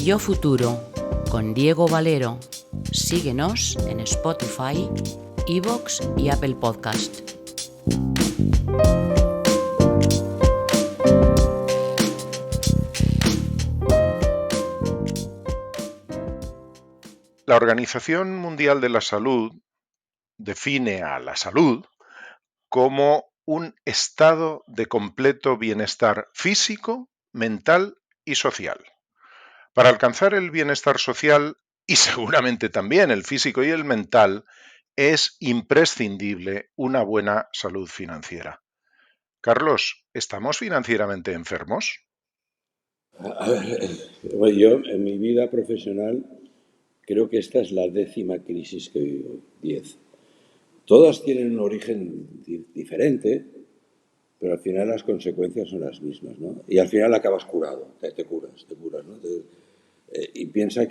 Millo Futuro con Diego Valero. Síguenos en Spotify, iVoox y Apple Podcast. La Organización Mundial de la Salud define a la salud como un estado de completo bienestar físico, mental y social. Para alcanzar el bienestar social y seguramente también el físico y el mental, es imprescindible una buena salud financiera. Carlos, ¿estamos financieramente enfermos? A ver, yo en mi vida profesional creo que esta es la 10ª crisis que vivo, 10. Todas tienen un origen diferente, pero al final las consecuencias son las mismas, ¿no? Y al final acabas curado, te curas, ¿no? Y piensa a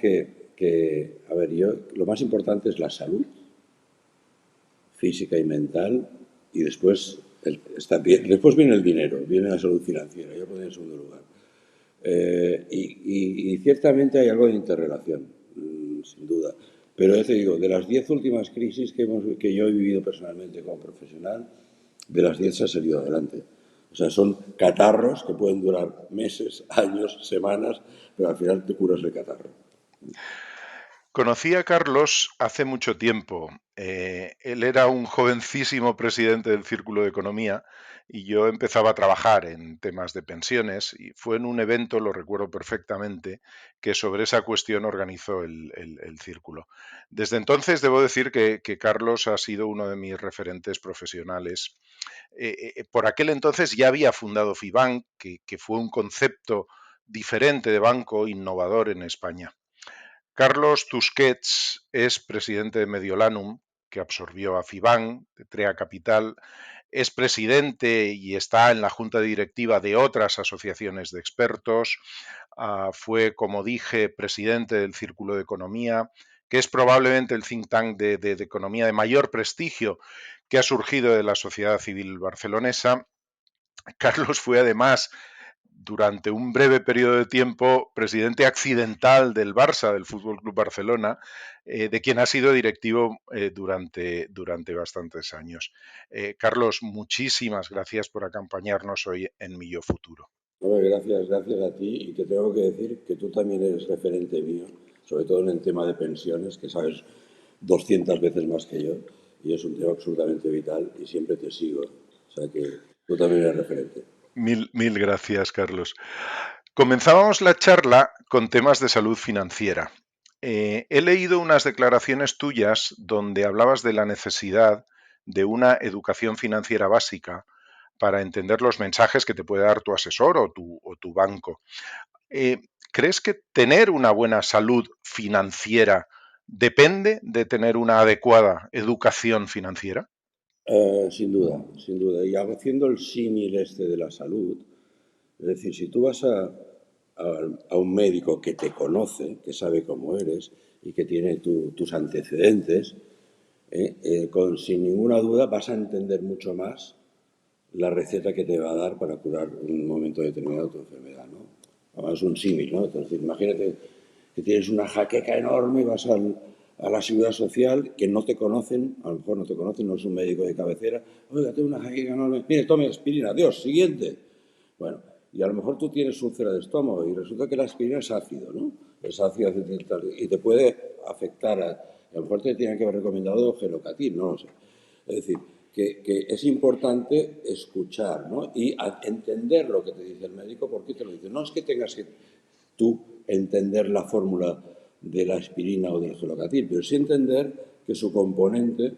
ver, lo más importante es la salud física y mental, y después después viene el dinero, viene la salud financiera, yo pondría en segundo lugar. Y ciertamente hay algo de interrelación, sin duda. Pero ya te digo, de las 10 últimas crisis que yo he vivido personalmente como profesional, de las 10 se ha salido adelante. O sea, son catarros que pueden durar meses, años, semanas, pero al final te curas el catarro. Conocí a Carlos hace mucho tiempo. Él era un jovencísimo presidente del Círculo de Economía y yo empezaba a trabajar en temas de pensiones y fue en un evento, lo recuerdo perfectamente, que sobre esa cuestión organizó el Círculo. Desde entonces debo decir que Carlos ha sido uno de mis referentes profesionales. Por aquel entonces ya había fundado FIBank, que fue un concepto diferente de banco innovador en España. Carlos Tusquets es presidente de Mediolanum, que absorbió a FIBank, de Trea Capital, es presidente y está en la junta directiva de otras asociaciones de expertos, fue, como dije, presidente del Círculo de Economía, que es probablemente el think tank de economía de mayor prestigio que ha surgido de la sociedad civil barcelonesa. Carlos fue además durante un breve periodo de tiempo presidente accidental del Barça, del Fútbol Club Barcelona, de quien ha sido directivo durante bastantes años. Carlos, muchísimas gracias por acompañarnos hoy en Millo Futuro. Bueno, gracias a ti, y te tengo que decir que tú también eres referente mío, sobre todo en el tema de pensiones, que sabes 200 veces más que yo, y es un tema absolutamente vital y siempre te sigo. O sea que tú también eres referente. Mil gracias, Carlos. Comenzábamos la charla con temas de salud financiera. He leído unas declaraciones tuyas donde hablabas de la necesidad de una educación financiera básica para entender los mensajes que te puede dar tu asesor o tu banco. ¿Crees que tener una buena salud financiera depende de tener una adecuada educación financiera? Sin duda, sin duda. Y haciendo el símil de la salud, es decir, si tú vas a un médico que te conoce, que sabe cómo eres y que tiene tus antecedentes, sin ninguna duda vas a entender mucho más la receta que te va a dar para curar en un momento determinado tu enfermedad, ¿no? Además, es un símil, ¿no? Entonces, imagínate que tienes una jaqueca enorme y vas a la seguridad social, que no te conocen, a lo mejor no te conocen, no es un médico de cabecera. Oiga, tengo una jaqueca enorme. Mire, tome aspirina. Adiós, siguiente. Bueno, y a lo mejor tú tienes úlcera de estómago y resulta que la aspirina es ácido, ¿no? Es ácido y te puede afectar a lo mejor te tienen que haber recomendado gelocatil, no lo sé. Es decir, que es importante escuchar, ¿no? Y entender lo que te dice el médico, por qué te lo dice. No es que tengas que tú entender la fórmula de la aspirina o del gelocatil, pero sí entender que su componente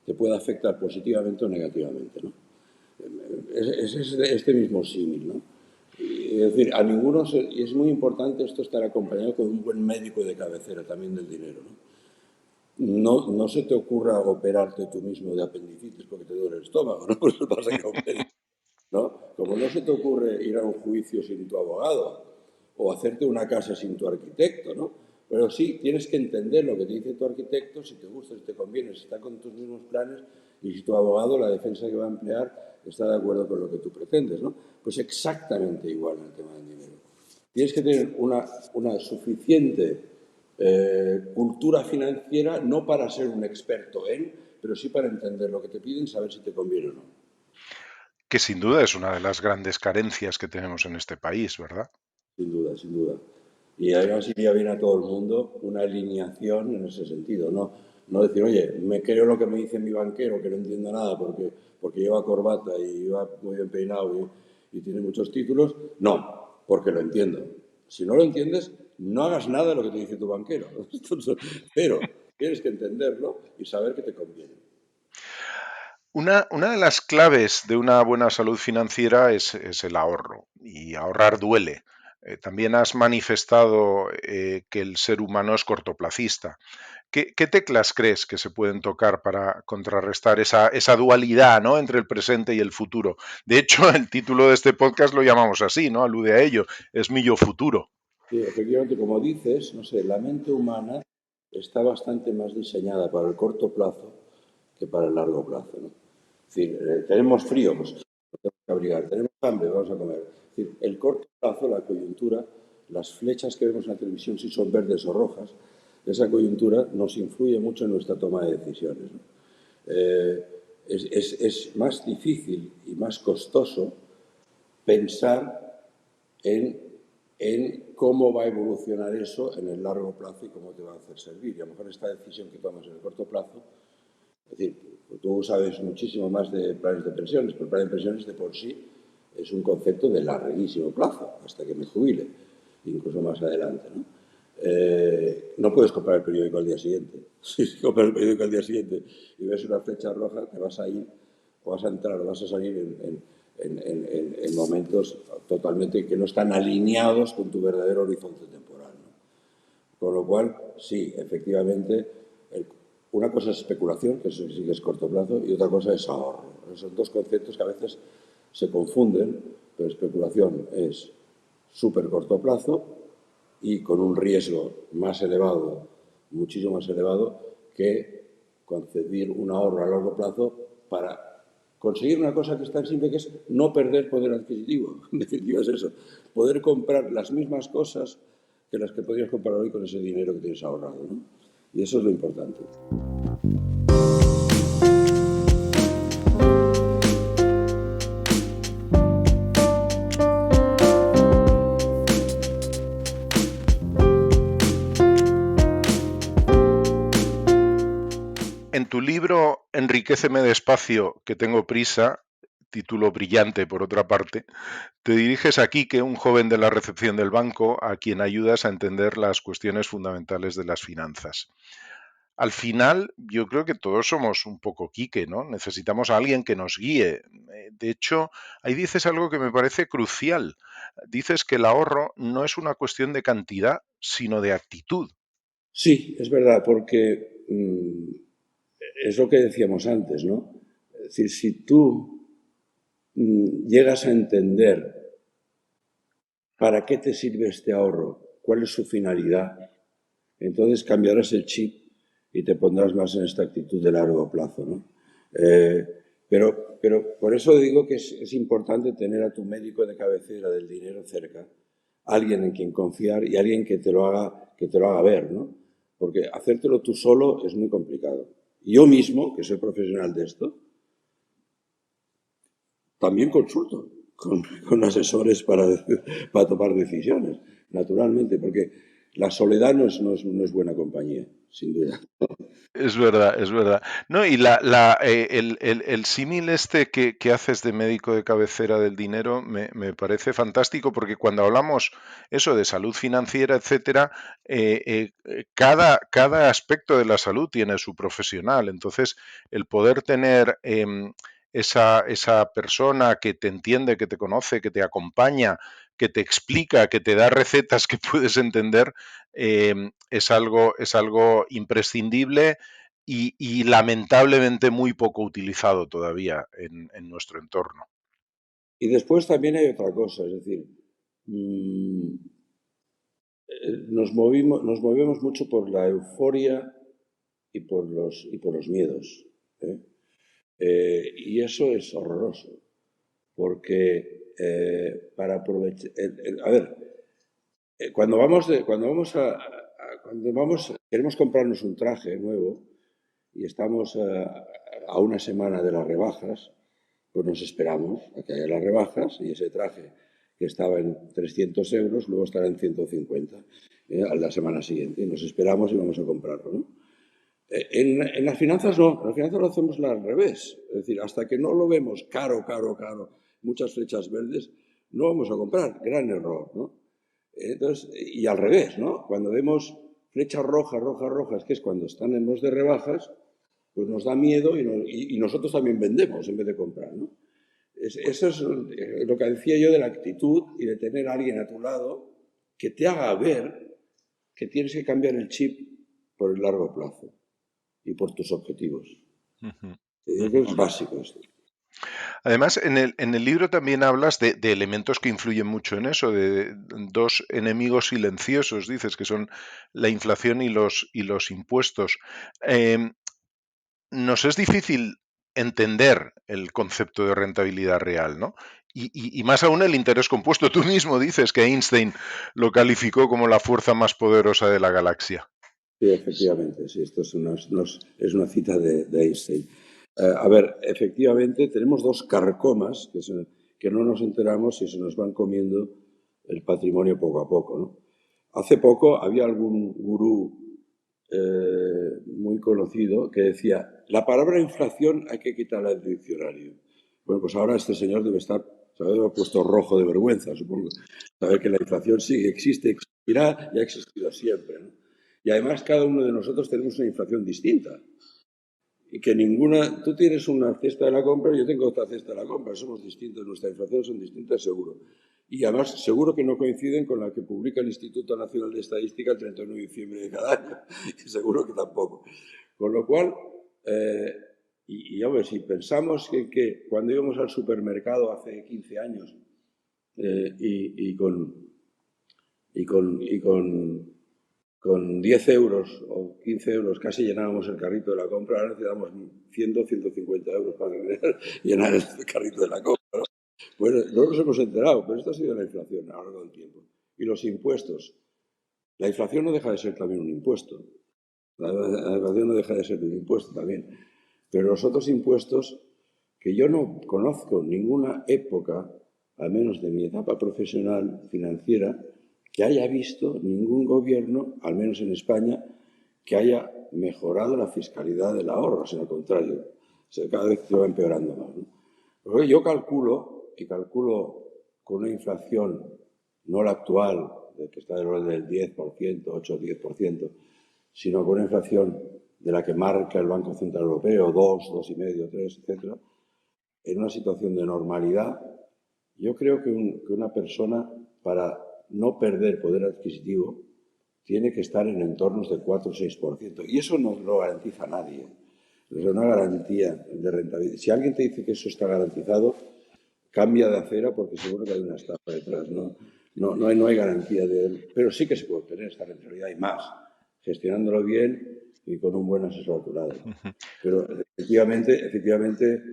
te puede afectar positivamente o negativamente, ¿no? Es este mismo símil, ¿no? Es decir, y es muy importante esto estar acompañado con un buen médico de cabecera también del dinero, ¿no? No se te ocurra operarte tú mismo de apendicitis porque te duele el estómago, ¿no? Pues vas a ir a un médico, ¿no? Como no se te ocurre ir a un juicio sin tu abogado o hacerte una casa sin tu arquitecto, ¿no? Pero sí, tienes que entender lo que te dice tu arquitecto, si te gusta, si te conviene, si está con tus mismos planes y si tu abogado, la defensa que va a emplear, está de acuerdo con lo que tú pretendes, ¿no? Pues exactamente igual en el tema del dinero. Tienes que tener una suficiente cultura financiera, no para ser un experto pero sí para entender lo que te piden, saber si te conviene o no. Que sin duda es una de las grandes carencias que tenemos en este país, ¿verdad? Sin duda, sin duda. Y además iría bien a todo el mundo una alineación en ese sentido, no decir, oye, me creo lo que me dice mi banquero, que no entiendo nada porque lleva corbata y va muy bien peinado y tiene muchos títulos. No, porque lo entiendo. Si no lo entiendes, no hagas nada de lo que te dice tu banquero. Pero tienes que entenderlo y saber que te conviene. Una de las claves de una buena salud financiera es el ahorro, y ahorrar duele. También has manifestado que el ser humano es cortoplacista. ¿Qué teclas crees que se pueden tocar para contrarrestar esa dualidad, ¿no?, entre el presente y el futuro? De hecho, el título de este podcast lo llamamos así, ¿no? Alude a ello. Es mi yo futuro. Sí, efectivamente, como dices, no sé, la mente humana está bastante más diseñada para el corto plazo que para el largo plazo, ¿no? Es decir, tenemos frío, pues nos tenemos que abrigar, tenemos hambre, vamos a comer. Es decir, el corto plazo, la coyuntura, las flechas que vemos en la televisión, si son verdes o rojas, esa coyuntura nos influye mucho en nuestra toma de decisiones, ¿no? Es más difícil y más costoso pensar en cómo va a evolucionar eso en el largo plazo y cómo te va a hacer servir. Y a lo mejor esta decisión que tomas en el corto plazo, es decir, tú sabes muchísimo más de planes de pensiones, pero el plan de pensiones de por sí es un concepto de larguísimo plazo, hasta que me jubile, incluso más adelante, ¿no? No puedes comprar el periódico al día siguiente. Si compras el periódico al día siguiente y ves una flecha roja, te vas a ir, o vas a entrar, o vas a salir en momentos totalmente que no están alineados con tu verdadero horizonte temporal, ¿no? Con lo cual, sí, efectivamente, una cosa es especulación, que eso sí que es corto plazo, y otra cosa es ahorro. Son dos conceptos que a veces se confunden, pero especulación es súper corto plazo y con un riesgo más elevado, muchísimo más elevado, que concebir un ahorro a largo plazo para conseguir una cosa que es tan simple, que es no perder poder adquisitivo. En definitiva es eso, poder comprar las mismas cosas que las que podrías comprar hoy con ese dinero que tienes ahorrado, ¿no? Y eso es lo importante. En tu libro Enriquéceme despacio, que tengo prisa, título brillante por otra parte, te diriges a Quique, un joven de la recepción del banco, a quien ayudas a entender las cuestiones fundamentales de las finanzas. Al final, yo creo que todos somos un poco Quique, ¿no? Necesitamos a alguien que nos guíe. De hecho, ahí dices algo que me parece crucial. Dices que el ahorro no es una cuestión de cantidad, sino de actitud. Sí, es verdad, porque es lo que decíamos antes, ¿no? Es decir, si tú llegas a entender para qué te sirve este ahorro, cuál es su finalidad, entonces cambiarás el chip y te pondrás más en esta actitud de largo plazo, ¿no? Pero por eso digo que es importante tener a tu médico de cabecera del dinero cerca, alguien en quien confiar y alguien que te lo haga ver, ¿no? Porque hacértelo tú solo es muy complicado. Yo mismo, que soy profesional de esto, también consulto con asesores para tomar decisiones, naturalmente, porque la soledad no es buena compañía, sin duda. Es verdad, es verdad. No, y el símil este que haces de médico de cabecera del dinero me parece fantástico, porque cuando hablamos eso de salud financiera, etcétera, cada aspecto de la salud tiene su profesional. Entonces, el poder tener esa persona que te entiende, que te conoce, que te acompaña, que te explica, que te da recetas que puedes entender, es algo imprescindible y lamentablemente muy poco utilizado todavía en nuestro entorno. Y después también hay otra cosa, es decir, mmm, nos movemos mucho por la euforia y por los miedos, ¿eh? Y eso es horroroso, porque para aprovechar, a ver, cuando queremos comprarnos un traje nuevo y estamos a una semana de las rebajas, pues nos esperamos a que haya las rebajas y ese traje que estaba en 300 euros luego estará en 150 a la semana siguiente. Y nos esperamos y vamos a comprarlo, ¿no? En las finanzas no, en las finanzas lo hacemos al revés. Es decir, hasta que no lo vemos caro, muchas flechas verdes, no vamos a comprar. Gran error, ¿no? Entonces, y al revés, ¿no? Cuando vemos flechas rojas, que es cuando están en los de rebajas, pues nos da miedo y nosotros también vendemos en vez de comprar, ¿no? Eso es lo que decía yo de la actitud y de tener a alguien a tu lado que te haga ver que tienes que cambiar el chip por el largo plazo y por tus objetivos. Yo creo que es básico esto. Además, en el libro también hablas de elementos que influyen mucho en eso, de dos enemigos silenciosos, dices, que son la inflación y los impuestos. Nos es difícil entender el concepto de rentabilidad real, ¿no? Y más aún el interés compuesto. Tú mismo dices que Einstein lo calificó como la fuerza más poderosa de la galaxia. Sí, efectivamente, sí, esto es una cita de Einstein. A ver, efectivamente tenemos dos carcomas que no nos enteramos y se nos van comiendo el patrimonio poco a poco, ¿no? Hace poco había algún gurú muy conocido que decía, la palabra inflación hay que quitarla del diccionario. Bueno, pues ahora este señor debe estar, se ha puesto rojo de vergüenza, supongo. Sabe que la inflación sí existe, existirá y ha existido siempre, ¿no? Y además cada uno de nosotros tenemos una inflación distinta. Y que tú tienes una cesta de la compra y yo tengo otra cesta de la compra. Somos distintos, nuestras inflaciones son distintas seguro. Y además seguro que no coinciden con la que publica el Instituto Nacional de Estadística el 31 de diciembre de cada año. Y seguro que tampoco. Con lo cual, a ver, si pensamos que cuando íbamos al supermercado hace 15 años con 10 euros o 15 euros casi llenábamos el carrito de la compra, ahora necesitamos 100, 150 euros para llenar el carrito de la compra, ¿no? Pues no nos hemos enterado, pero esto ha sido la inflación a lo largo del tiempo. Y los impuestos. La inflación no deja de ser también un impuesto. La inflación no deja de ser un impuesto también. Pero los otros impuestos, que yo no conozco ninguna época, al menos de mi etapa profesional financiera, que haya visto ningún gobierno, al menos en España, que haya mejorado la fiscalidad del ahorro, sino al contrario, cada vez se va empeorando más, ¿no? Porque yo calculo con una inflación, no la actual, que está del orden del 10%, 8 o 10%, sino con una inflación de la que marca el Banco Central Europeo, 2, 2,5, 3, etc., en una situación de normalidad, yo creo que una persona, para no perder poder adquisitivo, tiene que estar en entornos de 4 o 6%. Y eso no lo garantiza nadie. Es una garantía de rentabilidad. Si alguien te dice que eso está garantizado, cambia de acera porque seguro que hay una estafa detrás. No hay garantía de él. Pero sí que se puede obtener esta rentabilidad y más, gestionándolo bien y con un buen asesor a tu lado. Pero efectivamente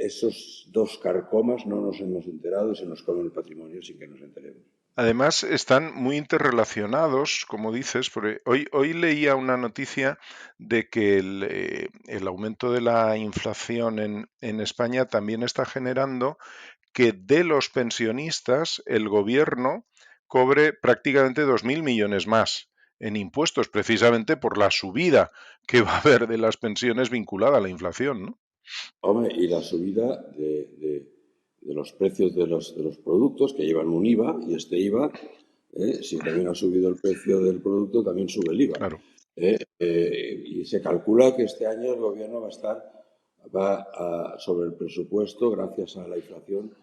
esos dos carcomas no nos hemos enterado y se nos come el patrimonio sin que nos enteremos. Además, están muy interrelacionados, como dices, porque hoy leía una noticia de que el aumento de la inflación en España también está generando que de los pensionistas el gobierno cobre prácticamente 2.000 millones más en impuestos, precisamente por la subida que va a haber de las pensiones vinculada a la inflación, ¿no? Hombre, y la subida de los precios de los productos que llevan un IVA, y este IVA, si también ha subido el precio del producto, también sube el IVA. Claro. Y se calcula que este año el gobierno sobre el presupuesto, gracias a la inflación,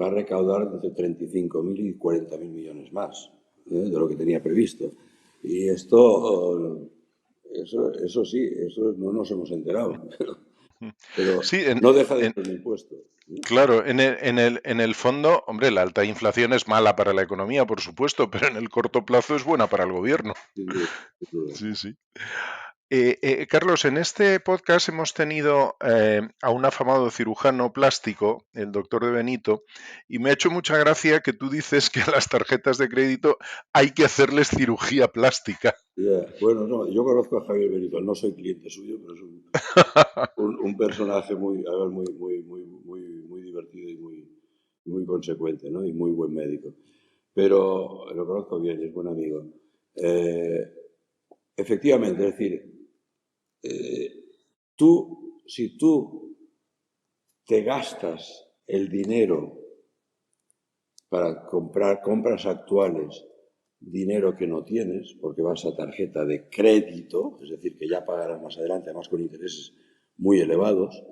va a recaudar entre 35.000 y 40.000 millones más de lo que tenía previsto. Y eso sí, eso no nos hemos enterado. Pero Sí, no deja de ser un impuesto. claro, en el fondo, hombre, la alta inflación es mala para la economía, por supuesto, pero en el corto plazo es buena para el gobierno. Sin duda, sin duda. Sí, sí. Carlos, en este podcast hemos tenido a un afamado cirujano plástico, el doctor De Benito, y me ha hecho mucha gracia que tú dices que a las tarjetas de crédito hay que hacerles cirugía plástica. Yeah. Bueno, no, yo conozco a Javier Benito, no soy cliente suyo, pero es un personaje muy, además muy divertido y muy consecuente, ¿no? Y muy buen médico. Pero lo conozco bien y es buen amigo. Efectivamente, es decir, si tú te gastas el dinero para comprar compras actuales, dinero que no tienes, porque vas a tarjeta de crédito, es decir, que ya pagarás más adelante, además con intereses muy elevados,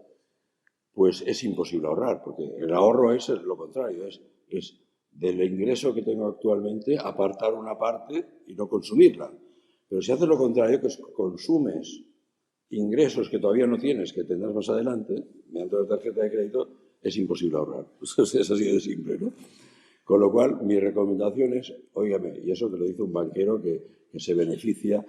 pues es imposible ahorrar, porque el ahorro es lo contrario, es del ingreso que tengo actualmente apartar una parte y no consumirla. Pero si haces lo contrario, que consumes ingresos que todavía no tienes, que tendrás más adelante, mediante la tarjeta de crédito, es imposible ahorrar. Es así de simple, ¿no? Con lo cual, mi recomendación es, óigame, y eso te lo dice un banquero que se beneficia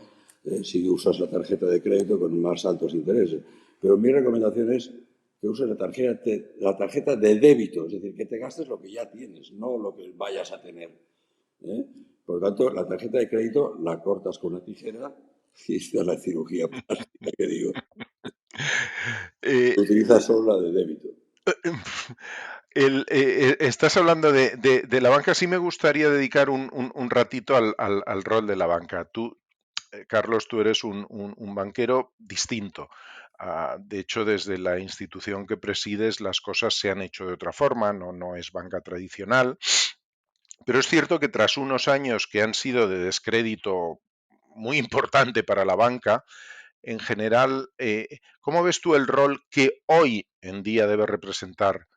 si usas la tarjeta de crédito con más altos intereses. Pero mi recomendación es que uses la tarjeta de débito, es decir, que te gastes lo que ya tienes, no lo que vayas a tener. Por lo tanto, la tarjeta de crédito la cortas con una tijera y esta es la cirugía plástica que digo. Utiliza solo la de débito. Estás hablando de la banca. Sí me gustaría dedicar un ratito al rol de la banca. Tú, Carlos, tú eres un banquero distinto. De hecho, desde la institución que presides, las cosas se han hecho de otra forma, no es banca tradicional. Pero es cierto que tras unos años que han sido de descrédito muy importante para la banca, en general, ¿cómo ves tú el rol que hoy en día debe representar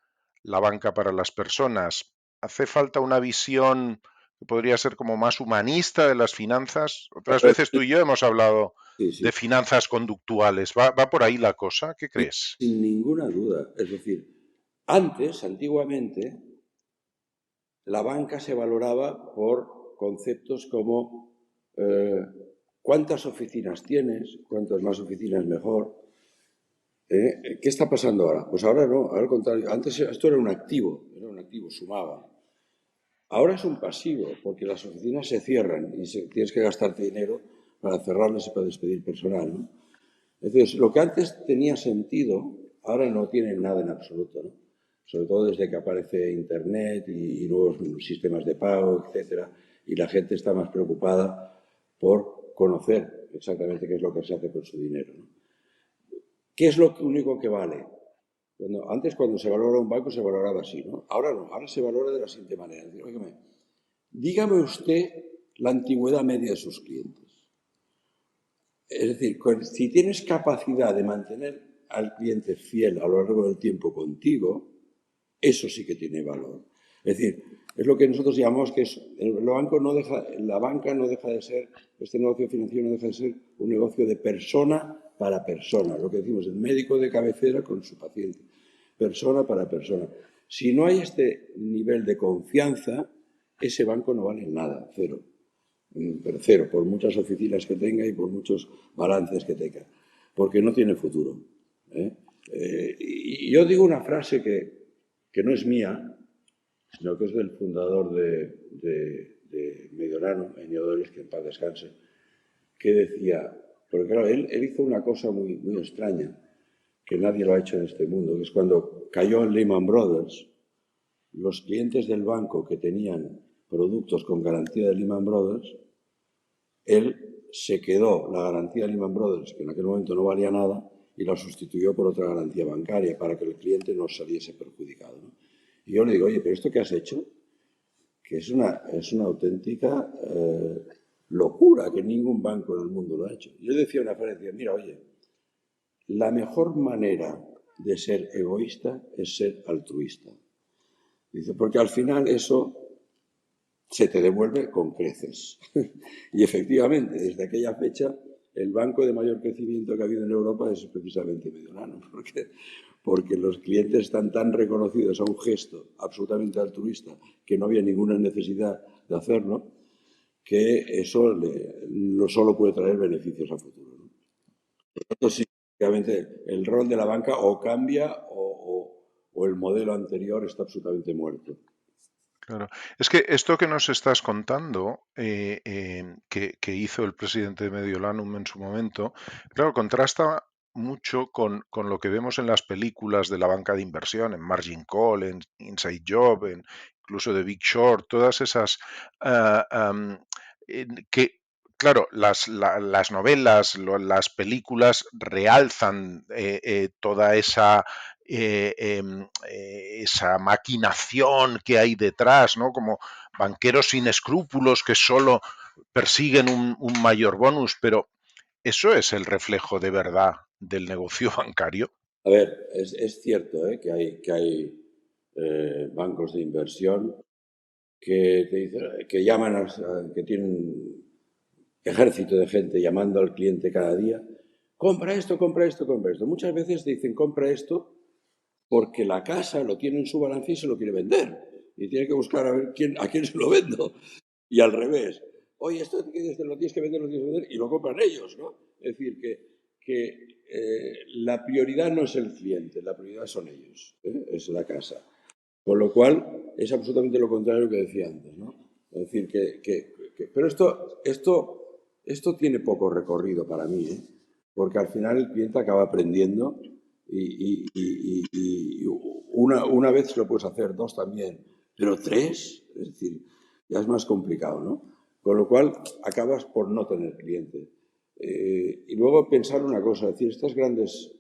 la banca para las personas? ¿Hace falta una visión que podría ser como más humanista de las finanzas? Otras veces tú y yo hemos hablado Sí. de finanzas conductuales. ¿Va por ahí la cosa? ¿Qué crees? Sin ninguna duda. Es decir, antiguamente, la banca se valoraba por conceptos como cuántas oficinas tienes, cuantas más oficinas mejor. ¿Qué está pasando ahora? Pues ahora no, al contrario. Antes esto era un activo, sumaba. Ahora es un pasivo, porque las oficinas se cierran y tienes que gastarte dinero para cerrarlas y para despedir personal, ¿no? Entonces, lo que antes tenía sentido, ahora no tiene nada en absoluto, ¿no? Sobre todo desde que aparece Internet y nuevos sistemas de pago, etcétera, y la gente está más preocupada por conocer exactamente qué es lo que se hace con su dinero, ¿no? ¿Qué es lo único que vale? Antes, cuando se valora un banco, se valoraba así, ¿no? Ahora no, ahora se valora de la siguiente manera. Dígame usted la antigüedad media de sus clientes. Es decir, si tienes capacidad de mantener al cliente fiel a lo largo del tiempo contigo, eso sí que tiene valor. Es decir, es lo que nosotros llamamos que la banca no deja de ser, este negocio financiero no deja de ser un negocio de persona para persona, lo que decimos, el médico de cabecera con su paciente, persona para persona. Si no hay este nivel de confianza, ese banco no vale nada, cero. Pero cero, por muchas oficinas que tenga y por muchos balances que tenga, porque no tiene futuro. Y yo digo una frase que no es mía, sino que es del fundador de Mediolanum, Ennio Doris, que en paz descanse, que decía, porque claro, él hizo una cosa muy extraña, que nadie lo ha hecho en este mundo, que es cuando cayó en Lehman Brothers, los clientes del banco que tenían productos con garantía de Lehman Brothers, él se quedó la garantía de Lehman Brothers, que en aquel momento no valía nada, y la sustituyó por otra garantía bancaria para que el cliente no saliese perjudicado, ¿no? Y yo le digo, oye, pero esto que has hecho, que es una auténtica locura, que ningún banco en el mundo lo ha hecho. Yo decía una frase, decía, mira, oye, la mejor manera de ser egoísta es ser altruista. Dice, porque al final eso se te devuelve con creces. Y efectivamente, desde aquella fecha, el banco de mayor crecimiento que ha habido en Europa es precisamente Mediolanum, porque los clientes están tan reconocidos a un gesto absolutamente altruista que no había ninguna necesidad de hacerlo, que eso solo puede traer beneficios a futuro, ¿no? Entonces, sí, obviamente, el rol de la banca o cambia o el modelo anterior está absolutamente muerto. Claro. Es que esto que nos estás contando, que hizo el presidente de Mediolanum en su momento, claro, contrasta mucho con lo que vemos en las películas de la banca de inversión, en Margin Call, en Inside Job, incluso de Big Short, todas esas que, claro, las novelas, las películas realzan toda esa maquinación que hay detrás, ¿no? Como banqueros sin escrúpulos que solo persiguen un mayor bonus, pero ¿eso es el reflejo de verdad del negocio bancario? A ver, es cierto que hay bancos de inversión que te dicen, que llaman, que tienen un ejército de gente llamando al cliente cada día, compra esto, compra esto, compra esto. Muchas veces dicen, compra esto porque la casa lo tiene en su balance y se lo quiere vender. Y tiene que buscar a ver a quién se lo vendo. Y al revés. Oye, esto lo tienes que vender, lo tienes que vender, y lo compran ellos, ¿no? Es decir, que la prioridad no es el cliente, la prioridad son ellos, es la casa. Con lo cual, es absolutamente lo contrario que decía antes, ¿no? Es decir, pero esto tiene poco recorrido para mí, ¿eh? Porque al final el cliente acaba aprendiendo y una vez lo puedes hacer, dos también, pero tres, es decir, ya es más complicado, ¿no? Con lo cual, acabas por no tener cliente. Y luego pensar una cosa, es decir, estos grandes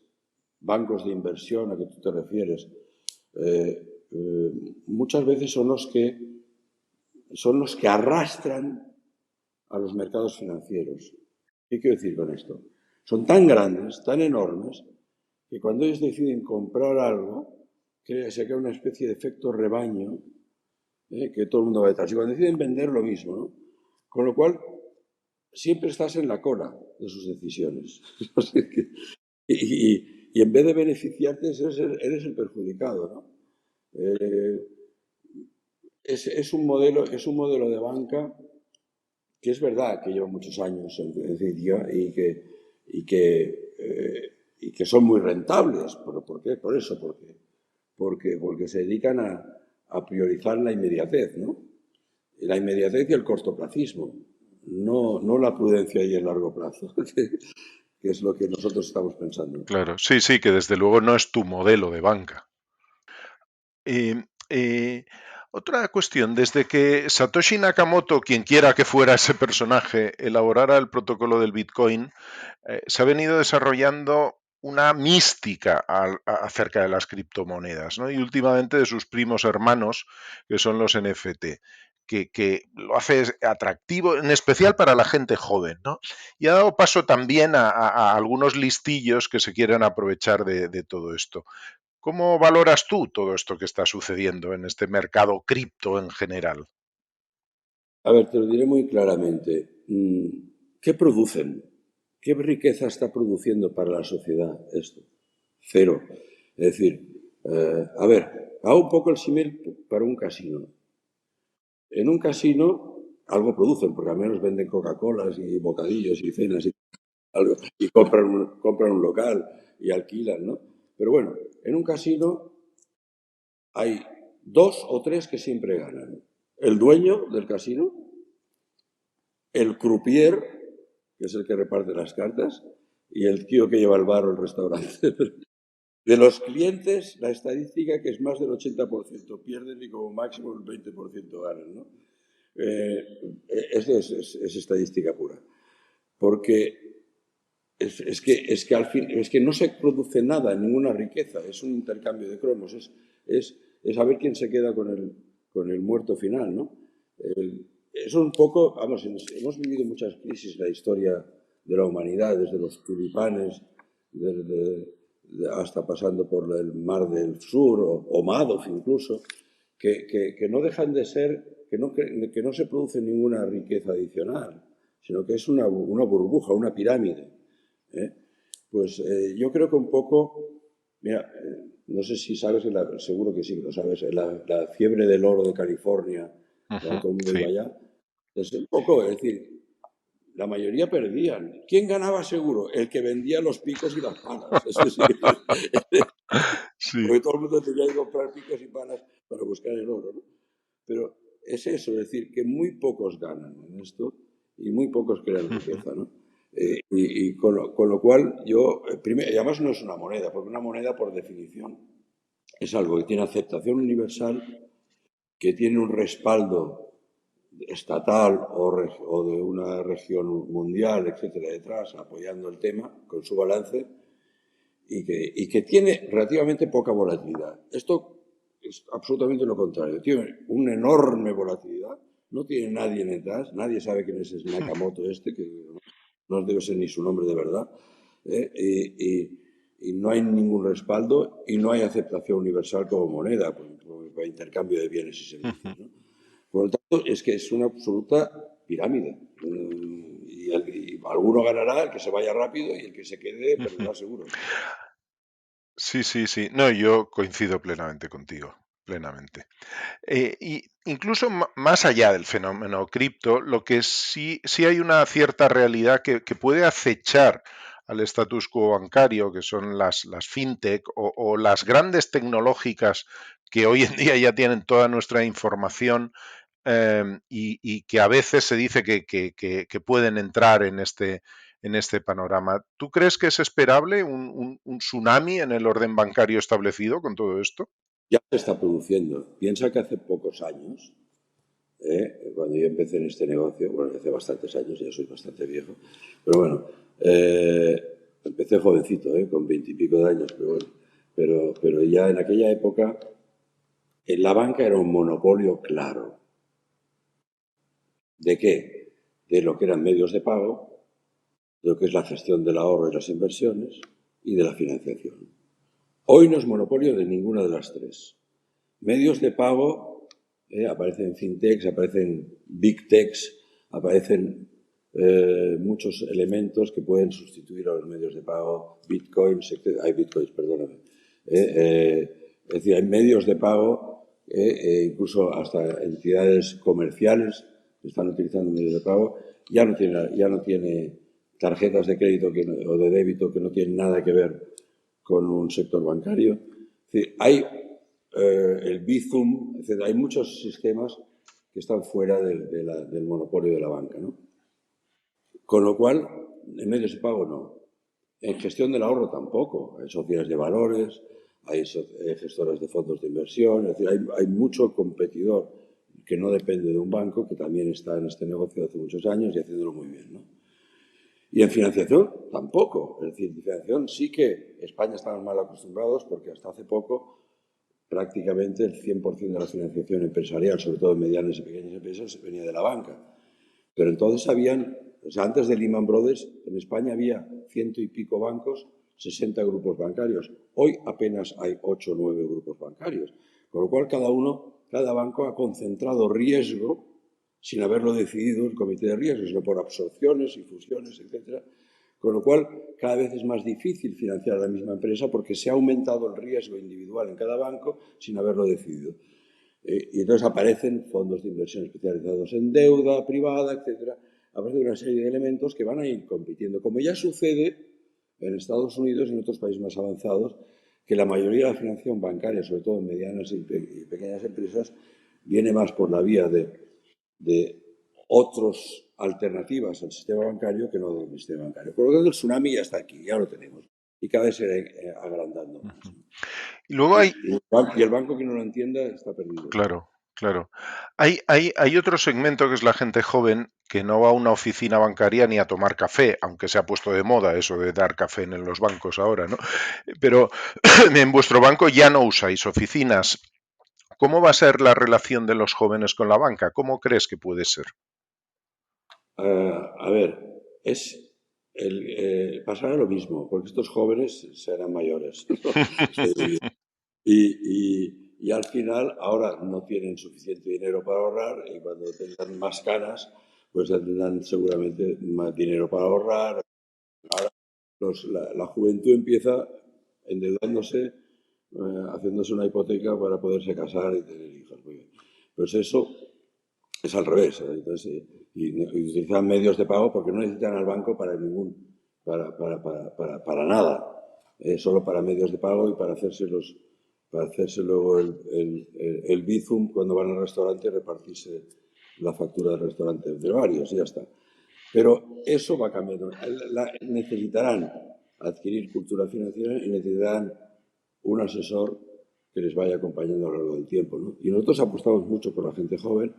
bancos de inversión a que tú te refieres, muchas veces son los que arrastran a los mercados financieros. ¿Qué quiero decir con esto? Son tan grandes, tan enormes, que cuando ellos deciden comprar algo, se crea una especie de efecto rebaño, que todo el mundo va detrás. Y cuando deciden vender, lo mismo, ¿no? Con lo cual, siempre estás en la cola de sus decisiones. y en vez de beneficiarte, eres el perjudicado, ¿no? Es un modelo de banca que es verdad que lleva muchos años en sitio y que son muy rentables. ¿Por qué? Por eso, porque se dedican a priorizar la inmediatez, ¿no? La inmediatez y el cortoplacismo, no la prudencia y el largo plazo, que es lo que nosotros estamos pensando. Claro, sí, sí, que desde luego no es tu modelo de banca. Eh, eh, Otra cuestión, desde que Satoshi Nakamoto, quien quiera que fuera ese personaje, elaborara el protocolo del Bitcoin, se ha venido desarrollando una mística acerca de las criptomonedas, ¿no? Y últimamente de sus primos hermanos, que son los NFT, que lo hace atractivo, en especial para la gente joven, ¿no? Y ha dado paso también a algunos listillos que se quieren aprovechar de todo esto. ¿Cómo valoras tú todo esto que está sucediendo en este mercado cripto en general? A ver, te lo diré muy claramente. ¿Qué producen? ¿Qué riqueza está produciendo para la sociedad esto? Cero. Es decir, a ver, hago un poco el símil para un casino. En un casino algo producen, porque al menos venden Coca-Colas y bocadillos y cenas y algo, y compran un local y alquilan, ¿no? Pero bueno, en un casino hay dos o tres que siempre ganan. El dueño del casino, el croupier, que es el que reparte las cartas, y el tío que lleva el bar o el restaurante. De los clientes, la estadística que es más del 80% pierden y como máximo el 20% ganan, ¿no? Es estadística pura. Porque es que no se produce nada, ninguna riqueza, es un intercambio de cromos, es a ver quién se queda con el muerto final, ¿no? Es un poco, vamos, hemos vivido muchas crisis en la historia de la humanidad, desde los tulipanes, hasta pasando por el Mar del Sur o Madoff incluso, que no dejan de ser, que no se produce ninguna riqueza adicional, sino que es una burbuja, una pirámide. ¿Eh? Pues yo creo que un poco, mira, no sé si sabes, seguro que sí que lo sabes, la fiebre del oro de California, cuando todo el mundo Sí, iba allá, es un poco, es decir, la mayoría perdían. ¿Quién ganaba seguro? El que vendía los picos y las palas. Eso sí. Sí. Porque todo el mundo tenía que comprar picos y palas para buscar el oro, ¿no? Pero es eso, es decir, que muy pocos ganan en esto y muy pocos crean riqueza, ¿no? Y con lo cual yo, primero, y además no es una moneda, porque una moneda por definición es algo que tiene aceptación universal, que tiene un respaldo estatal o de una región mundial, etcétera, detrás, apoyando el tema con su balance, y que tiene relativamente poca volatilidad. Esto es absolutamente lo contrario. Tiene una enorme volatilidad, no tiene nadie detrás, nadie sabe quién es Nakamoto que no debe ser ni su nombre de verdad, y no hay ningún respaldo y no hay aceptación universal como moneda, por intercambio de bienes y servicios, ¿no? Por lo tanto, es que es una absoluta pirámide. Y alguno ganará, el que se vaya rápido, y el que se quede perderá seguro. Sí, sí, sí. No, yo coincido plenamente contigo, plenamente. Y incluso más allá del fenómeno cripto, lo que sí hay una cierta realidad que puede acechar al status quo bancario, que son las fintech o las grandes tecnológicas que hoy en día ya tienen toda nuestra información, y que a veces se dice que pueden entrar en este panorama. ¿Tú crees que es esperable un tsunami en el orden bancario establecido con todo esto? Ya se está produciendo. Piensa que hace pocos años, cuando yo empecé en este negocio, bueno, hace bastantes años, ya soy bastante viejo, pero bueno, empecé jovencito, con 20 y pico de años, pero bueno, pero ya en aquella época la banca era un monopolio claro. ¿De qué? De lo que eran medios de pago, de lo que es la gestión del ahorro y las inversiones y de la financiación. Hoy no es monopolio de ninguna de las tres. Medios de pago, aparecen fintechs, aparecen big techs, aparecen muchos elementos que pueden sustituir a los medios de pago, bitcoins, etc. Hay bitcoins, perdóname. Es decir, hay medios de pago, incluso hasta entidades comerciales que están utilizando medios de pago, ya no tiene tarjetas de crédito o de débito que no tienen nada que ver con un sector bancario. Es decir, hay el Bizum, etc. Hay muchos sistemas que están fuera del monopolio de la banca, ¿no? Con lo cual, en medios de pago no. En gestión del ahorro tampoco. Hay sociedades de valores, hay gestoras de fondos de inversión, es decir, hay mucho competidor que no depende de un banco, que también está en este negocio hace muchos años y haciéndolo muy bien, ¿no? Y en financiación tampoco. Es decir, en financiación sí que España estamos mal acostumbrados porque hasta hace poco prácticamente el 100% de la financiación empresarial, sobre todo en medianas y pequeñas empresas, venía de la banca. Pero entonces antes de Lehman Brothers, en España había 100 y pico bancos, 60 grupos bancarios. Hoy apenas hay 8 o 9 grupos bancarios. Con lo cual cada banco ha concentrado riesgo sin haberlo decidido el comité de riesgo, sino por absorciones y fusiones, etc. Con lo cual, cada vez es más difícil financiar a la misma empresa porque se ha aumentado el riesgo individual en cada banco sin haberlo decidido. Y entonces aparecen fondos de inversión especializados en deuda privada, etc. Aparecen una serie de elementos que van a ir compitiendo, como ya sucede en Estados Unidos y en otros países más avanzados, que la mayoría de la financiación bancaria, sobre todo en medianas y pequeñas empresas, viene más por la vía de otras alternativas al sistema bancario que no del sistema bancario. Por lo tanto, el tsunami ya está aquí, ya lo tenemos. Y cada vez se irá agrandando más. Y luego hay, Y el banco que no lo entienda está perdido. claro, claro. Hay otro segmento que es la gente joven que no va a una oficina bancaria ni a tomar café, aunque se ha puesto de moda eso de dar café en los bancos ahora, ¿no? Pero en vuestro banco ya no usáis oficinas. ¿Cómo va a ser la relación de los jóvenes con la banca? ¿Cómo crees que puede ser? A ver, pasará lo mismo, porque estos jóvenes serán mayores. Y al final ahora no tienen suficiente dinero para ahorrar y cuando tengan más canas, pues tendrán seguramente más dinero para ahorrar. Ahora la juventud empieza endeudándose, haciéndose una hipoteca para poderse casar y tener hijos. Muy bien. Pues eso Es al revés. Entonces, y utilizan medios de pago porque no necesitan al banco para nada. Solo para medios de pago y para hacerse luego el Bizum cuando van al restaurante y repartirse la factura del restaurante entre varios y ya está. Pero eso va cambiando. Necesitarán adquirir cultura financiera y necesitarán un asesor que les vaya acompañando a lo largo del tiempo, ¿no? Y nosotros apostamos mucho por la gente joven.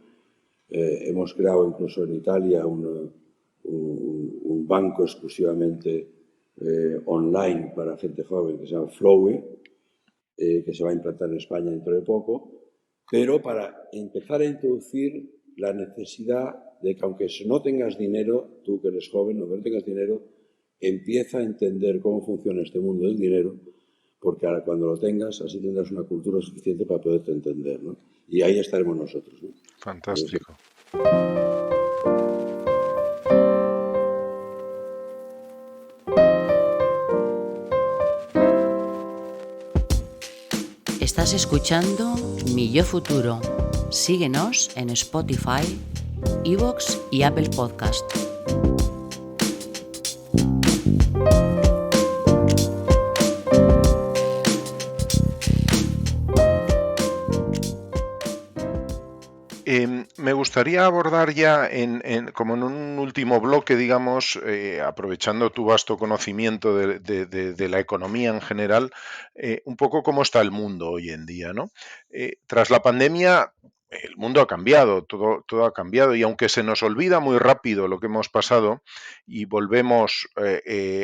Hemos creado incluso en Italia un banco exclusivamente online para gente joven que se llama Flowe, que se va a implantar en España dentro de poco, pero para empezar a introducir la necesidad de que aunque no tengas dinero, tú que eres joven, aunque no tengas dinero, empieza a entender cómo funciona este mundo del dinero, porque ahora cuando lo tengas, así tendrás una cultura suficiente para poderte entender, ¿no? Y ahí estaremos nosotros, ¿no? Fantástico. Estás escuchando Mi Yo Futuro. Síguenos en Spotify, iVoox y Apple Podcast. Me gustaría abordar ya como en un último bloque, digamos, aprovechando tu vasto conocimiento de la economía en general, un poco cómo está el mundo hoy en día, ¿no? Tras la pandemia, el mundo ha cambiado, todo ha cambiado, y aunque se nos olvida muy rápido lo que hemos pasado y volvemos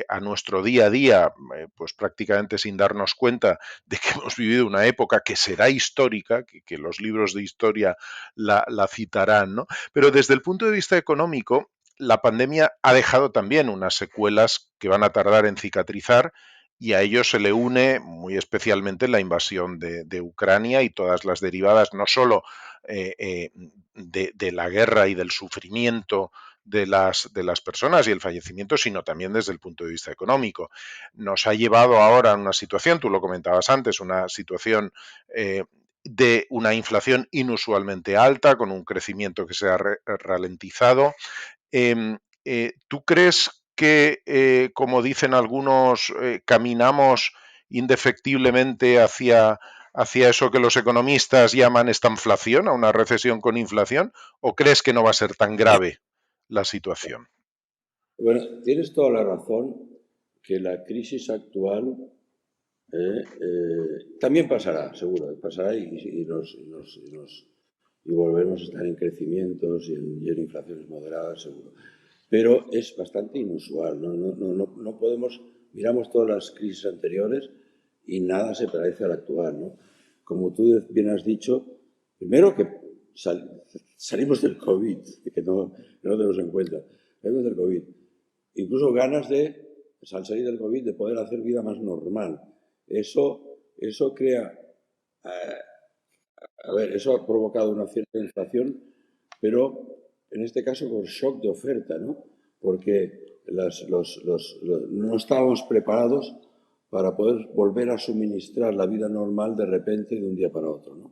a nuestro día a día, pues prácticamente sin darnos cuenta de que hemos vivido una época que será histórica, que los libros de historia la citarán, ¿no? Pero desde el punto de vista económico, la pandemia ha dejado también unas secuelas que van a tardar en cicatrizar, y a ello se le une muy especialmente la invasión de Ucrania y todas las derivadas, no solo de la guerra y del sufrimiento de las personas y el fallecimiento, sino también desde el punto de vista económico. Nos ha llevado ahora a una situación, tú lo comentabas antes, una situación de una inflación inusualmente alta, con un crecimiento que se ha ralentizado. ¿Tú crees que, como dicen algunos, caminamos indefectiblemente hacia eso que los economistas llaman estanflación, a una recesión con inflación? ¿O crees que no va a ser tan grave la situación? Bueno, tienes toda la razón que la crisis actual también pasará, seguro, pasará y volveremos a estar en crecimientos y en inflaciones moderadas, seguro. Pero es bastante inusual, no podemos, miramos todas las crisis anteriores y nada se parece a la actual, ¿no? Como tú bien has dicho, primero que salimos del COVID, que no tenemos en cuenta, salimos del COVID. Incluso ganas de, al salir del COVID, de poder hacer vida más normal. Eso crea... eso ha provocado una cierta inflación, pero en este caso con shock de oferta, ¿no? Porque no estábamos preparados para poder volver a suministrar la vida normal de repente de un día para otro, ¿no?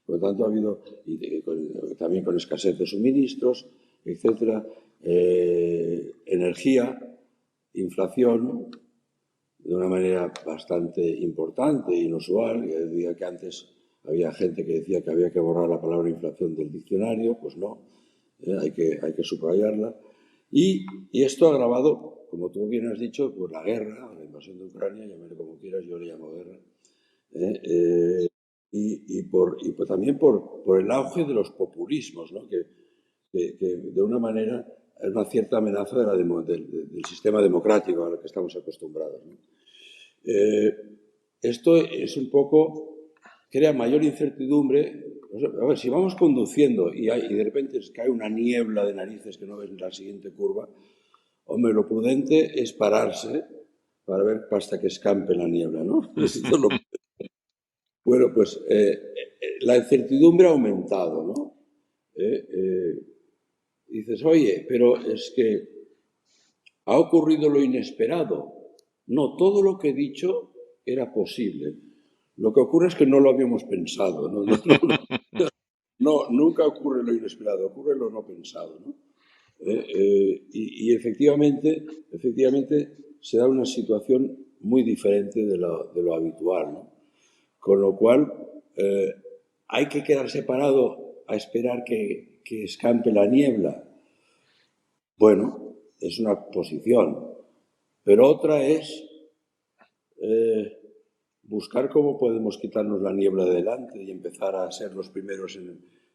Por lo tanto, ha habido, también con escasez de suministros, etcétera, energía, inflación, de una manera bastante importante e inusual. Yo diría que antes había gente que decía que había que borrar la palabra inflación del diccionario, pues no, hay que subrayarla. Y esto ha agravado, como tú bien has dicho, por la guerra, la invasión de Ucrania, llámale como quieras, yo le llamo guerra, también por el auge de los populismos, ¿no? que de una manera es una cierta amenaza del sistema democrático al que estamos acostumbrados, ¿no? Esto es un poco, crea mayor incertidumbre. A ver, si vamos conduciendo y de repente cae una niebla de narices que no ves en la siguiente curva, hombre, lo prudente es pararse para ver hasta que escampe la niebla, ¿no? Bueno, pues la incertidumbre ha aumentado, ¿no? Dices, oye, pero es que ha ocurrido lo inesperado. No, todo lo que he dicho era posible. Lo que ocurre es que no lo habíamos pensado, no No, nunca ocurre lo inesperado, ocurre lo no pensado, ¿no? Y efectivamente se da una situación muy diferente de lo habitual, ¿no? Con lo cual, hay que quedar separado a esperar que escampe la niebla. Bueno, es una posición, pero otra es buscar cómo podemos quitarnos la niebla de delante y empezar a ser los primeros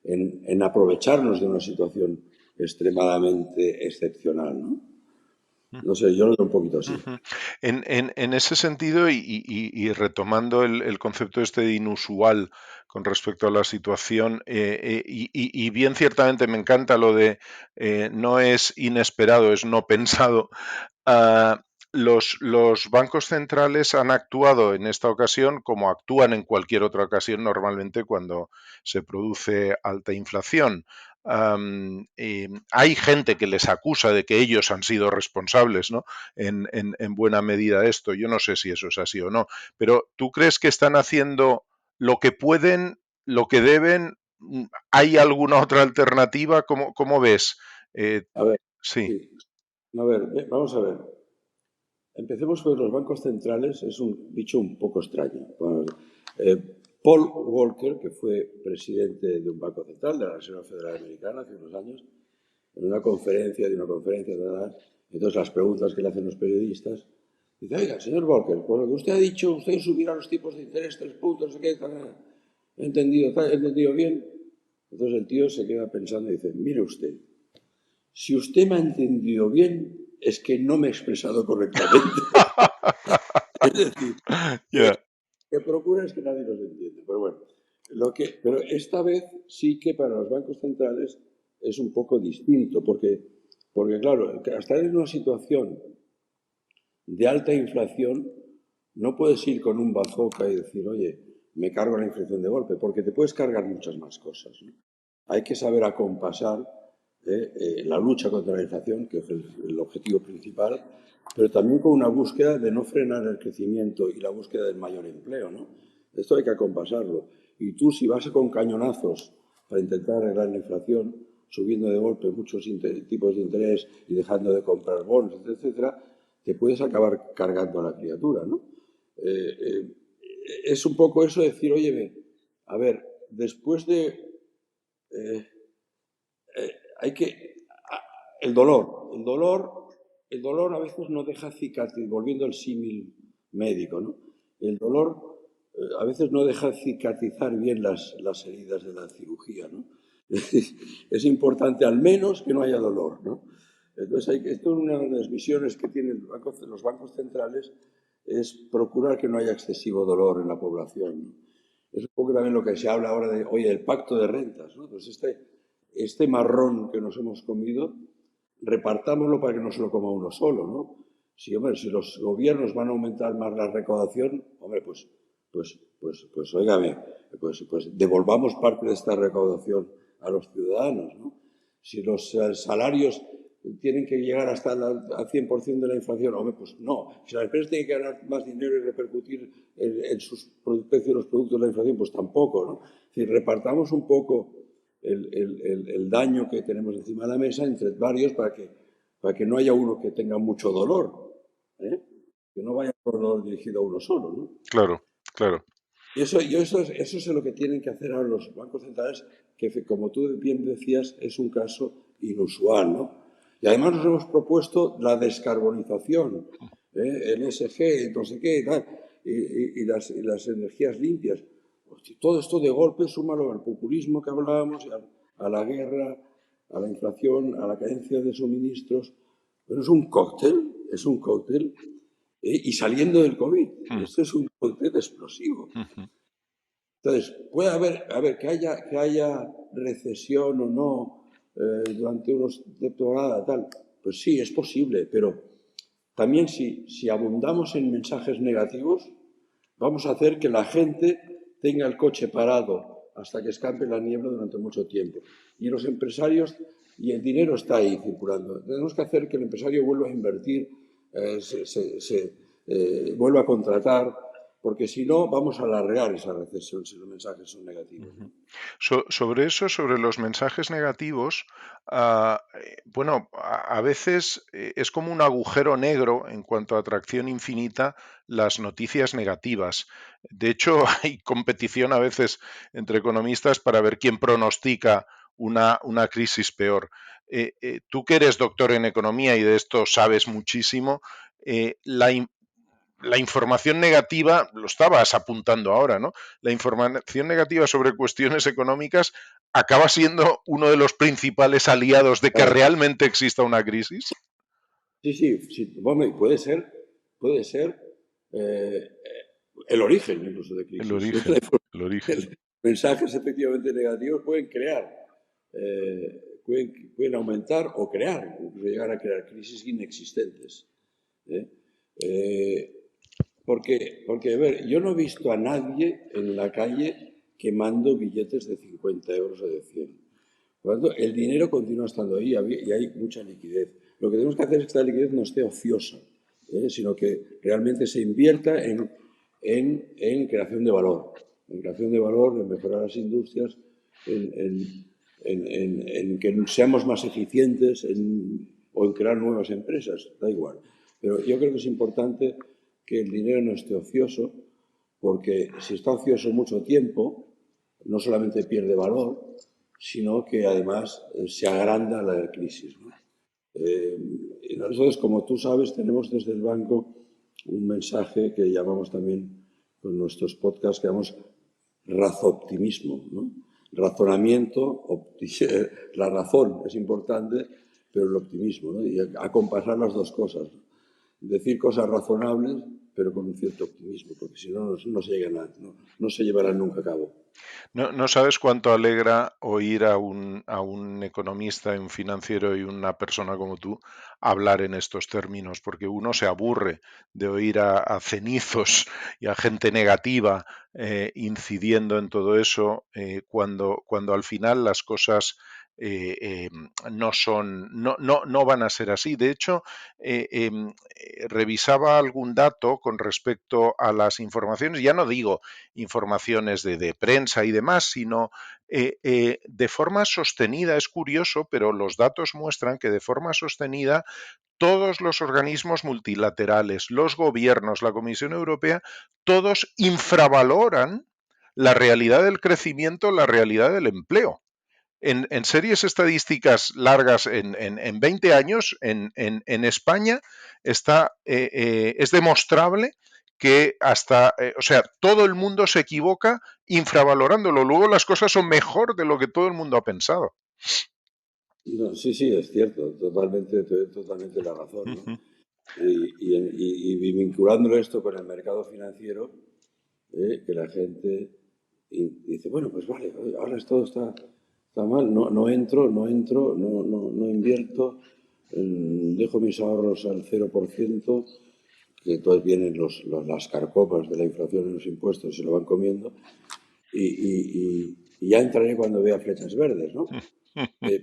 en aprovecharnos de una situación extremadamente excepcional, ¿no? No sé, yo lo veo un poquito así. En ese sentido, y retomando el concepto este de inusual con respecto a la situación, y bien ciertamente me encanta lo de no es inesperado, es no pensado. Ah, los bancos centrales han actuado en esta ocasión como actúan en cualquier otra ocasión normalmente cuando se produce alta inflación. Hay gente que les acusa de que ellos han sido responsables, ¿no? En buena medida de esto. Yo no sé si eso es así o no, pero ¿tú crees que están haciendo lo que pueden, lo que deben? ¿Hay alguna otra alternativa? ¿Cómo ves? A ver, Sí. sí. A ver, vamos a ver. Empecemos con los bancos centrales, es un bicho un poco extraño. Bueno, Paul Volcker, que fue presidente de un banco central, de la Reserva Federal Americana, hace unos años, en una conferencia, ¿verdad? Entonces las preguntas que le hacen los periodistas, dice, oiga, señor Volcker, por lo que usted ha dicho, usted subirá los tipos de interés 3 puntos, no sé qué, ¿he entendido bien? Entonces el tío se queda pensando y dice, mire usted, si usted me ha entendido bien, es que no me he expresado correctamente. Es decir, Yeah. que procura es que nadie los entiende. Pero bueno, pero esta vez sí que para los bancos centrales es un poco distinto, porque claro, estar en una situación de alta inflación no puedes ir con un bazooka y decir, oye, me cargo la inflación de golpe, porque te puedes cargar muchas más cosas, ¿no? Hay que saber acompasar la lucha contra la inflación, que es el objetivo principal, pero también con una búsqueda de no frenar el crecimiento y la búsqueda del mayor empleo, ¿no? Esto hay que acompasarlo. Y tú, si vas con cañonazos para intentar arreglar la inflación, subiendo de golpe muchos tipos de interés y dejando de comprar bonos, etcétera, te puedes acabar cargando a la criatura, ¿no? Es un poco eso de decir, oye, a ver, después de... hay que... El dolor a veces no deja cicatriz, volviendo al símil médico, ¿no? El dolor a veces no deja cicatrizar bien las heridas de la cirugía, ¿no? Es importante al menos que no haya dolor, ¿no? Entonces, esto es una de las misiones que tienen los bancos centrales, es procurar que no haya excesivo dolor en la población, ¿no? Es un poco también lo que se habla ahora de, oye, el pacto de rentas, ¿no? Pues este marrón que nos hemos comido, repartámoslo para que no se lo coma uno solo, ¿no? Si los gobiernos van a aumentar más la recaudación, hombre, pues óigame, pues devolvamos parte de esta recaudación a los ciudadanos, ¿no? Si los salarios tienen que llegar hasta al 100% de la inflación, hombre, pues no. Si las empresas tienen que ganar más dinero y repercutir en sus precios de los productos de la inflación, pues tampoco, ¿no? Es decir, repartamos un poco el daño que tenemos encima de la mesa entre varios para que no haya uno que tenga mucho dolor, ¿eh? Que no vaya todo el dolor dirigido a uno solo, ¿no? Claro, claro. Y eso es lo que tienen que hacer ahora los bancos centrales, que como tú bien decías, es un caso inusual, ¿no? Y además nos hemos propuesto la descarbonización, el ESG, no sé qué, tal, y las energías limpias. Pues, todo esto de golpe, súmalo al populismo que hablábamos, a la guerra, a la inflación, a la carencia de suministros. Pero es un cóctel, y saliendo del COVID. Esto es un cóctel explosivo. Entonces, puede haber que haya recesión o no durante unos temporada tal, pues sí, es posible, pero también si abundamos en mensajes negativos, vamos a hacer que la gente tenga el coche parado hasta que escampe la niebla durante mucho tiempo. Y los empresarios, y el dinero está ahí circulando. Tenemos que hacer que el empresario vuelva a invertir, vuelva a contratar, porque si no vamos a alargar esa recesión si los mensajes son negativos, ¿no? Sobre eso, sobre los mensajes negativos, bueno, a veces es como un agujero negro en cuanto a atracción infinita las noticias negativas. De hecho, hay competición a veces entre economistas para ver quién pronostica una crisis peor. Tú que eres doctor en economía y de esto sabes muchísimo, la información negativa, lo estabas apuntando ahora, ¿no? La información negativa sobre cuestiones económicas acaba siendo uno de los principales aliados de que Claro. realmente exista una crisis. Sí, bueno, puede ser el origen incluso de El crisis. origen, el origen. Mensajes efectivamente negativos pueden aumentar o crear, incluso llegar a crear crisis inexistentes. ¿Eh? Porque, a ver, yo no he visto a nadie en la calle quemando billetes de 50 euros o de 100. Por lo tanto, el dinero continúa estando ahí y hay mucha liquidez. Lo que tenemos que hacer es que esta liquidez no esté ociosa, sino que realmente se invierta en creación de valor. En creación de valor, en mejorar las industrias, en que seamos más eficientes o en crear nuevas empresas, da igual. Pero yo creo que es importante que el dinero no esté ocioso, porque si está ocioso mucho tiempo, no solamente pierde valor, sino que además se agranda la crisis, ¿no? Y nosotros, como tú sabes, tenemos desde el banco un mensaje que llamamos también con nuestros podcasts, que llamamos razoptimismo, ¿no? Razonamiento, la razón es importante, pero el optimismo, ¿no? Y acompasar las dos cosas, ¿no? Decir cosas razonables, pero con un cierto optimismo, porque si no, no se llevarán nunca a cabo. No sabes cuánto alegra oír a un economista, un financiero y una persona como tú hablar en estos términos, porque uno se aburre de oír a cenizos y a gente negativa incidiendo en todo eso, cuando al final las cosas no van a ser así. De hecho, revisaba algún dato con respecto a las informaciones, ya no digo informaciones de prensa y demás, sino de forma sostenida. Es curioso, pero los datos muestran que de forma sostenida todos los organismos multilaterales, los gobiernos, la Comisión Europea, todos infravaloran la realidad del crecimiento, la realidad del empleo. En series estadísticas largas en 20 años, en España es demostrable que o sea, todo el mundo se equivoca infravalorándolo. Luego las cosas son mejor de lo que todo el mundo ha pensado. No, sí, es cierto, totalmente la razón, ¿no? Y vinculándolo esto con el mercado financiero, que la gente dice, bueno, pues vale, ahora todo está mal, no entro, no invierto, dejo mis ahorros al 0%, que entonces vienen las carcopas de la inflación y los impuestos, se lo van comiendo, y ya entraré cuando vea flechas verdes, ¿no?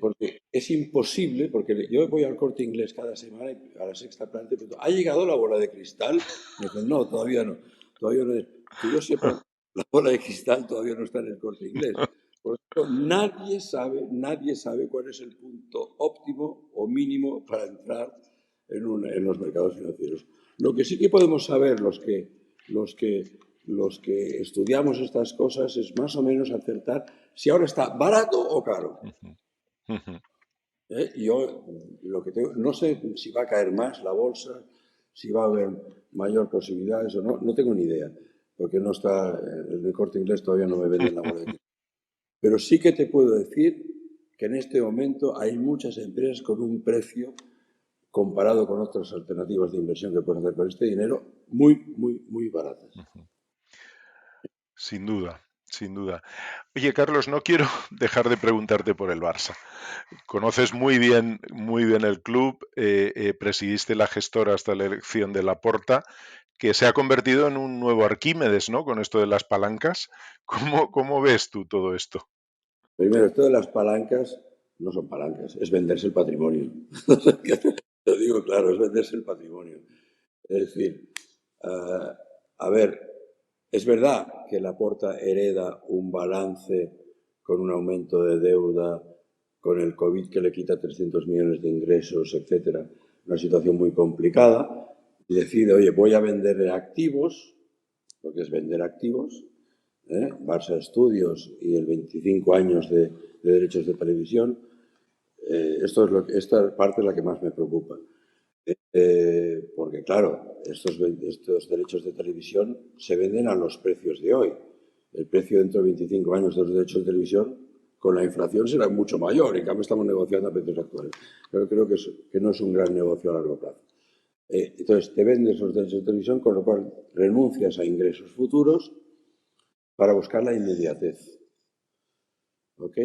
Porque es imposible, porque yo voy al Corte Inglés cada semana a la sexta planta y pregunto, ¿ha llegado la bola de cristal? Me dicen, no, todavía no es. Que yo sepa, la bola de cristal todavía no está en el Corte Inglés. Por lo tanto, nadie sabe cuál es el punto óptimo o mínimo para entrar en los mercados financieros. Lo que sí que podemos saber los que estudiamos estas cosas es más o menos acertar si ahora está barato o caro. Yo no sé si va a caer más la bolsa, si va a haber mayor posibilidades o no tengo ni idea, porque no está en el Corte Inglés, todavía no me venden la boleta. Pero sí que te puedo decir que en este momento hay muchas empresas con un precio comparado con otras alternativas de inversión que pueden hacer con este dinero muy baratas. Sin duda, sin duda. Oye, Carlos, no quiero dejar de preguntarte por el Barça. Conoces muy bien el club, presidiste la gestora hasta la elección de Laporta, que se ha convertido en un nuevo Arquímedes, ¿no? Con esto de las palancas. ¿Cómo ves tú todo esto? Primero, esto de las palancas no son palancas, es venderse el patrimonio. Lo digo claro, es venderse el patrimonio. Es decir, a ver, Es verdad que Laporta hereda un balance con un aumento de deuda, con el COVID que le quita 300 millones de ingresos, etcétera, una situación muy complicada, y decide, oye, voy a vender activos, porque es vender activos, Barça Studios y el 25 años de derechos de televisión. Esta parte es la que más me preocupa. Porque, claro, estos derechos de televisión se venden a los precios de hoy. El precio dentro de 25 años de los derechos de televisión, con la inflación, será mucho mayor. En cambio, estamos negociando a precios actuales. Pero creo que no es un gran negocio a largo plazo. Entonces, te vendes los derechos de televisión, con lo cual renuncias a ingresos futuros para buscar la inmediatez. ¿Ok?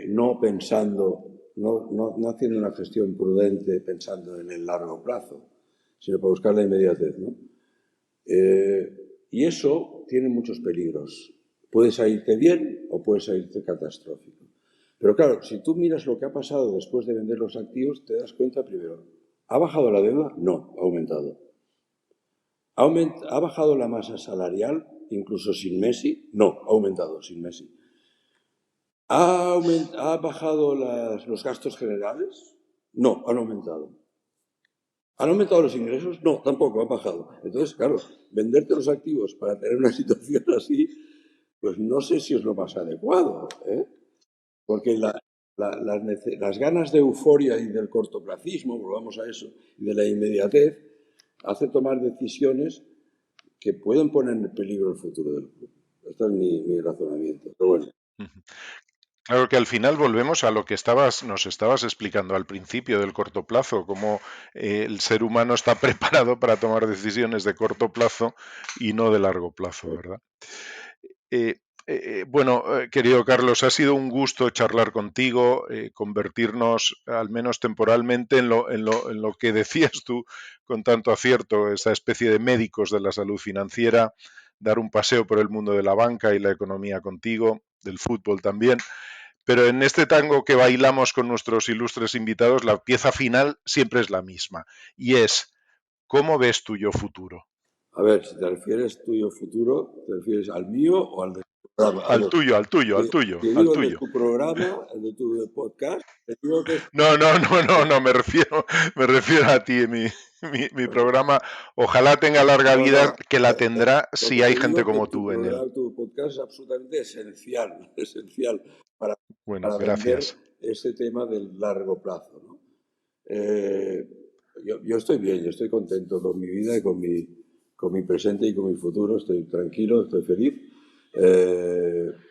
No pensando... No haciendo una gestión prudente pensando en el largo plazo, sino para buscar la inmediatez, ¿no? Y eso tiene muchos peligros. Puede salirte bien o puede salirte catastrófico. Pero claro, si tú miras lo que ha pasado después de vender los activos, te das cuenta primero, ¿ha bajado la deuda? No, ha aumentado. ¿Ha bajado la masa salarial, incluso sin Messi? No, ha aumentado sin Messi. ¿Ha bajado los gastos generales? No, han aumentado. ¿Han aumentado los ingresos? No, tampoco, han bajado. Entonces, claro, venderte los activos para tener una situación así, pues no sé si es lo más adecuado, porque las ganas de euforia y del cortoplacismo, volvamos a eso, y de la inmediatez, hace tomar decisiones que pueden poner en peligro el futuro del club. Este es mi razonamiento. Pero bueno. Claro que al final volvemos a lo que nos estabas explicando al principio del corto plazo, cómo el ser humano está preparado para tomar decisiones de corto plazo y no de largo plazo, ¿verdad? Bueno, querido Carlos, ha sido un gusto charlar contigo, convertirnos, al menos temporalmente, en lo que decías tú con tanto acierto, esa especie de médicos de la salud financiera, dar un paseo por el mundo de la banca y la economía contigo, del fútbol también. Pero en este tango que bailamos con nuestros ilustres invitados, la pieza final siempre es la misma, y es, ¿cómo ves tu yo futuro? A ver, si te refieres tuyo futuro, ¿te refieres al mío o al de tu programa? Al tuyo. Te digo el de tu programa, el de tu podcast. Te digo que... No, me refiero a ti, mi programa. Ojalá tenga larga vida, que la tendrá si hay gente como tú en él. Tu podcast es absolutamente esencial para vender ese tema del largo plazo, ¿no? Yo estoy bien, yo estoy contento con mi vida y con mi presente y con mi futuro. Estoy tranquilo, estoy feliz.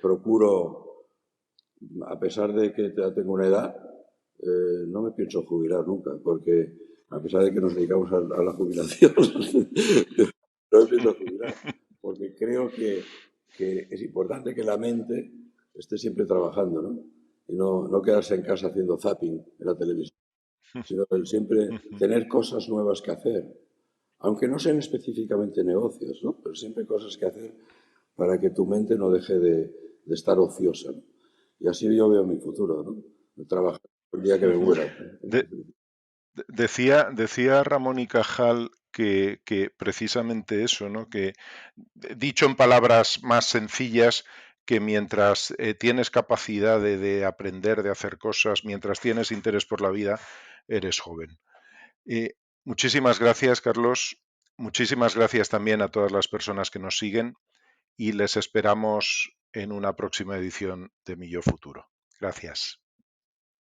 Procuro, a pesar de que ya tengo una edad, no me pienso jubilar nunca, porque a pesar de que nos dedicamos a la jubilación, no me pienso jubilar, porque creo que es importante que la mente esté siempre trabajando, ¿no? Y no quedarse en casa haciendo zapping en la televisión, sino siempre tener cosas nuevas que hacer, aunque no sean específicamente negocios, ¿no? Pero siempre cosas que hacer para que tu mente no deje de estar ociosa, ¿no? Y así yo veo mi futuro, ¿no? Trabajar el día que me muera. Decía Ramón y Cajal que precisamente eso, ¿no? Que, dicho en palabras más sencillas, que mientras tienes capacidad de aprender, de hacer cosas, mientras tienes interés por la vida, eres joven. Muchísimas gracias, Carlos. Muchísimas gracias también a todas las personas que nos siguen y les esperamos en una próxima edición de Mi Yo Futuro. Gracias.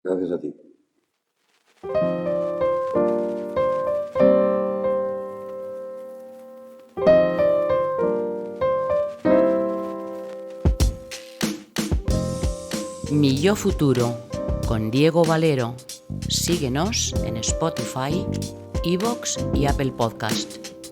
Gracias a ti. Mi Yo Futuro con Diego Valero. Síguenos en Spotify, iVoox y Apple Podcast.